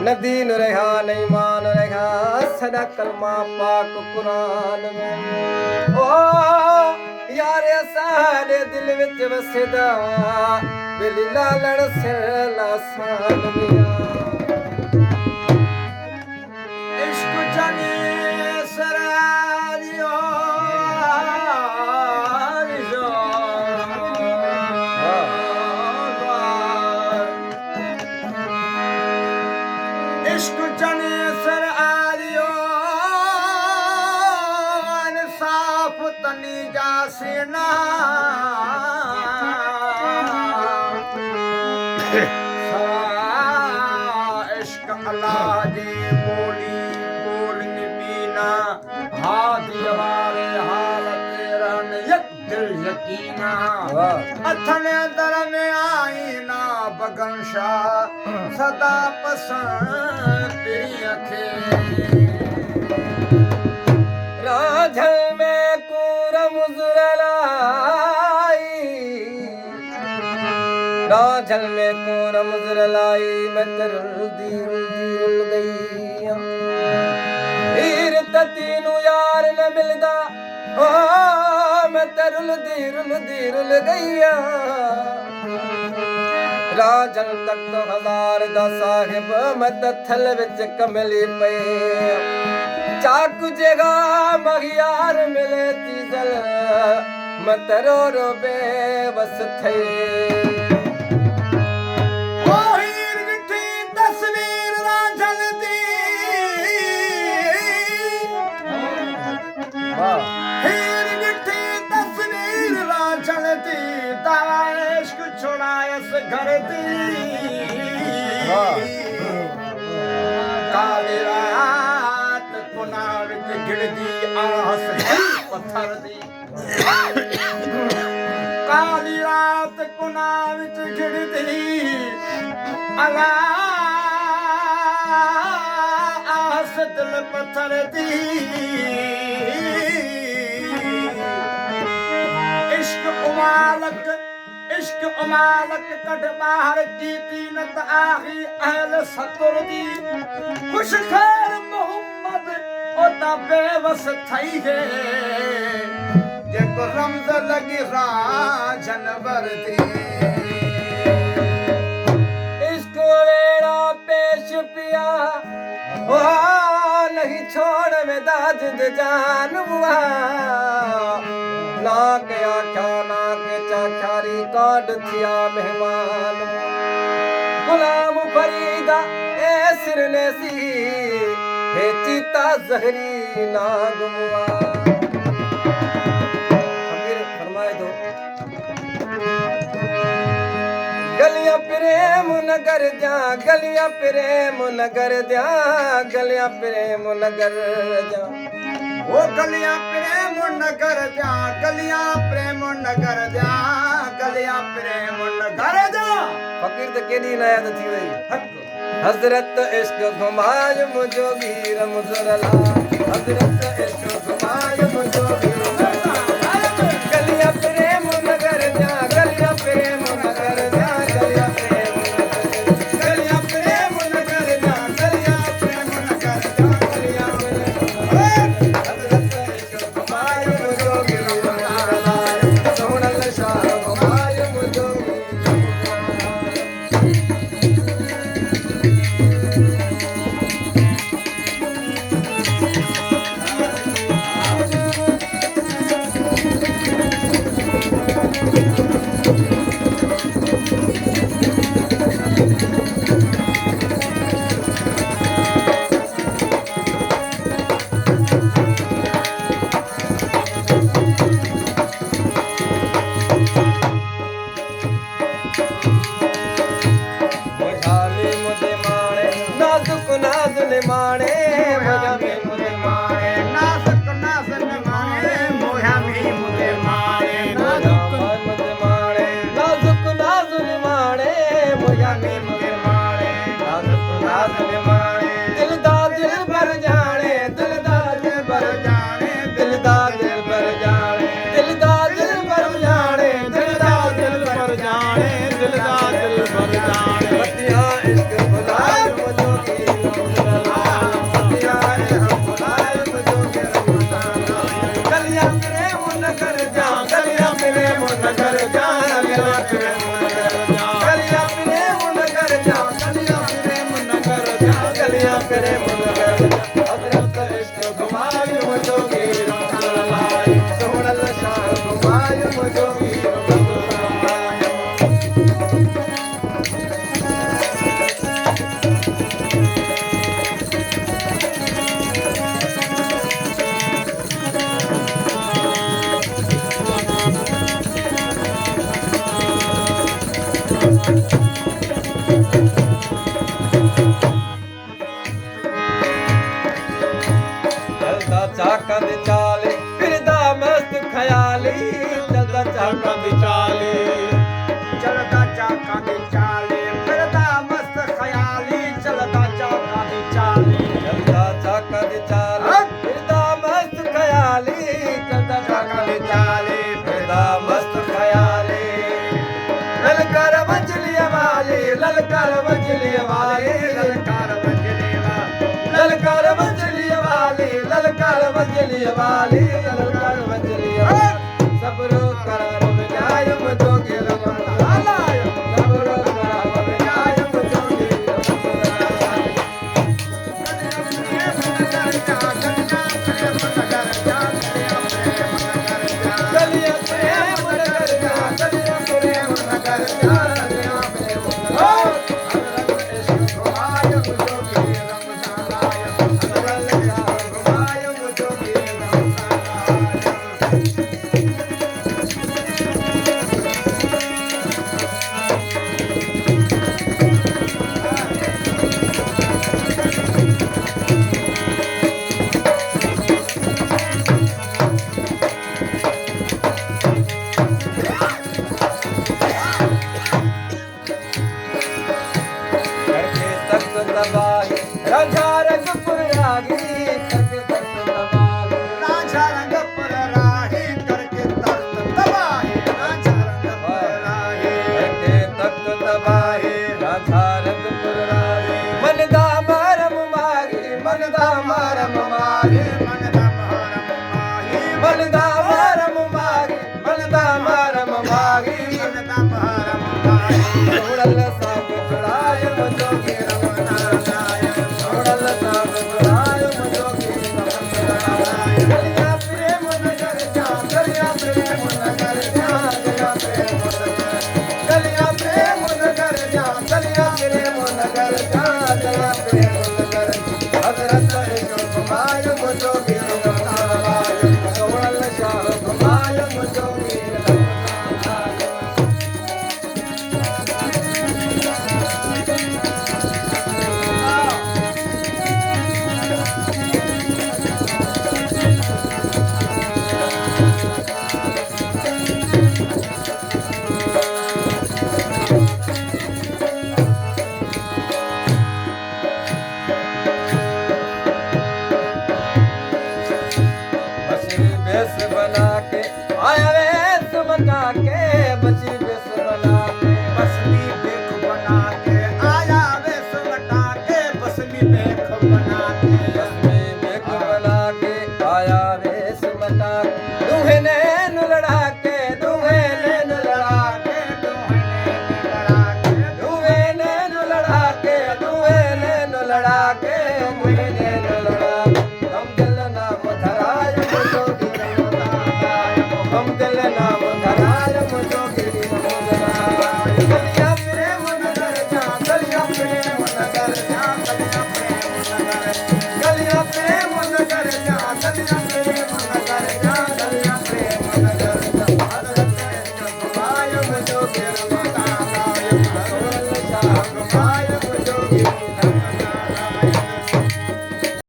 न दीन रहा न ईमान रहा सदा कलमा पाक कुरान में ओ यार सारे दिल विच वसदा बिल लालण सिर लासान मिया इश्क जाने सरारियो इश्क जाने सरारियो इंसाफ तनी जासीना इश्क अल्लाह दे बोली बोलनी पीना हाथ जवारे हालत रन यक दिल यकीना अथने दर में आईना बगनशा सदा पसंद तेरी अखे राझल में कूरम जुरलाई राझल में कूरम जुरलाई मैं तरल दिल गई हीर तीनू यार न मिलदा ओ मैं तरल दिल गई राजन तक तो हजार दा साहिब मैं थल विच कमली पे चाकू जगा मगियार मिले तीजल मैं तरो रो बेबस थे ओ हीर विठी तस्वीर रांझल दी हीर विठी तस्वीर रांझल दी दावा इश्क छुड़ायस घर दी काली रात कुनार विच गिड़दी आस पत्थर दी काली रात कुना विच गिड़दी अला आस दिल पत्थर दी इश्क उमालक कट बाहर की तीनत आही अहल सतुर दी खुश खैर मोहम्मद ओता बेवस थई है जेको रमज लगी जानवर दी इश्क वेड़ा पेश पिया ओ नहीं छोड़ में दाजिद जान बुआ ना के आख्या ना के चाचारी काट थिया मेहमान गुलाम फरीदा ए सिरने सी हे चीता जहरी ना गुआ फरमाए दो गलियां प्रेम नगर जा गलियां प्रेम नगर जा गलियां प्रेम नगर जा वो गलियां प्रेम नगर जा गलियां प्रेम नगर जा गलियां प्रेम नगर जा फकीर तो केडी नायात थी वई हजरत इश्क घुमाय मुझो वीर मुजरला हजरत इश्क घुमाय मुझो वीर गलियां प्रेम नगर जा गलियां प्रेम नगर जा गलियां प्रेम गलियां प्रेम नगर जा गलियां प्रेम नगर जा गलियां हजरत इश्क घुमाय मुझो वीर मुजरला सोहनल शाह घुमाय मुझो माणे मोया में मुझे माणे नासक नासन माने मोया में मुझे माने नाजुक मुझे माणे नाजुक नाजुन माणे मोया में मुझे माणे नाजुक नाजुन माणे दिल दा दिल भर जाने दिल दा दिल भर जाने दिल दा दिल भर जाने दिल दा दिल भर जाने दिल दा दिल भर जाने दिल दा दिल भर जाने बतिया इश्क बुलाए तख्त तबाही राजा रंगपुर राही करके तख्त तबाही राजा रंगपुर राही करके तख्त तबाही राजा रंगपुर राही करके तख्त तबाही राजा रंगपुर राही मनदा मारम मारी मनदा मारम मारी मनदा महरम माही मनदा मारम मारी मनदा मारम मारी मनदा महरम माही छोड़ल सांप छुड़ाय जोगी रमना लाय छोड़ल सांप छुड़ाय जोगी रमना लाय गलिया प्रेम नगर जा गलिया प्रेम नगर जा गलिया प्रेम नगर जा गलिया प्रेम नगर जा गलिया प्रेम नगर हजरत इश्क माय जोगी रमना लाय छोड़ल सांप माय जोगी रमना लाय बसी बेस बना के आया वेश बना के बसी बेस बना के बसमी बेख बना के आया वेश बटा के बसमी बेख बना के बसमी बेख बना के आया वेश बना के दूहे नैन लड़ा के दूहे नैन लड़ा के दूहे नैन लड़ा के दूहे नैन लड़ा के दूहे नैन लड़ा हम दिल नाम धराय जोगी रमना लाय हम दिल नाम धराय जोगी रमना लाय गलिया प्रेम नगर जा गलिया प्रेम नगर जा गलिया प्रेम नगर जा गलिया प्रेम नगर जा गलिया प्रेम नगर जा हजरत इश्क माय जोगी